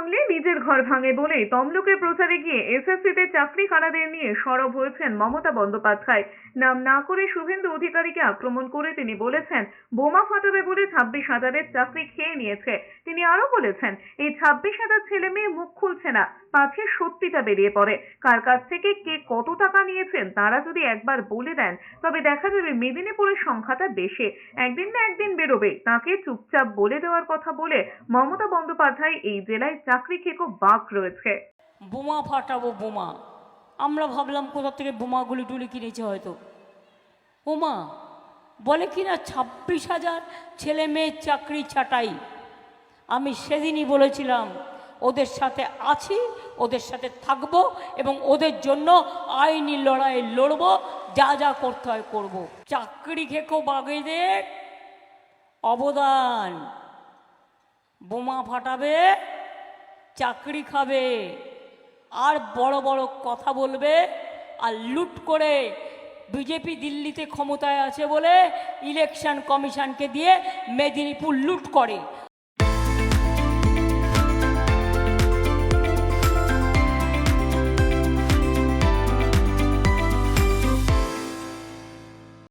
ভাঙলে নিজের ঘর ভাঙে বলেই তমলুকের প্রচারে গিয়ে এসএসসিতে চাকরিহারাদের নিয়ে সরব হয়েছেন মমতা বন্দ্যোপাধ্যায়। নাম না করে শুভেন্দু অধিকারীকে আক্রমণ করে তিনি বলেছেন বোমা ফাটাবে বলে 26,000-এর চাকরি খেয়ে নিয়েছে। তিনি আরো বলেছেন এই 26,000 ছেলে মেয়ে মুখ খুলছে না, পাছে সত্যিটা বেরিয়ে পড়ে। কার কাছ থেকে কে কত টাকা নিয়েছেন তারা যদি একবার বলে দেন তবে দেখা যাবে মেদিনীপুরের সংখ্যাটা বেশি। একদিন না একদিন বেরোবে, তাকে চুপচাপ বলে দেওয়ার কথা বলে মমতা বন্দ্যোপাধ্যায় এই জেলায় চাকরি খেকো বাঘ রয়েছে। বোমা ফাটাবো বোমা, আমরা ভাবলাম কোথা থেকে বোমাগুলি টুলি কিনেছে হয়তো। বোমা বলে কিনা 26,000 ছেলে মেয়ের চাকরি ছাঁটাই। আমি সেদিনই বলেছিলাম ওদের সাথে আছি, ওদের সাথে থাকবো এবং ওদের জন্য আইনি লড়াই লড়ব, যা যা করতে হয় করব। চাকরি খেকো বাঘেদের অবদান, বোমা ফাটাবে, চাকরি খাবে, আর বড় বড় কথা বলবে, আর লুট করে বিজেপি দিল্লিতে ক্ষমতায় আছে বলে ইলেকশন কমিশনকে দিয়ে মেদিনীপুর লুট করে।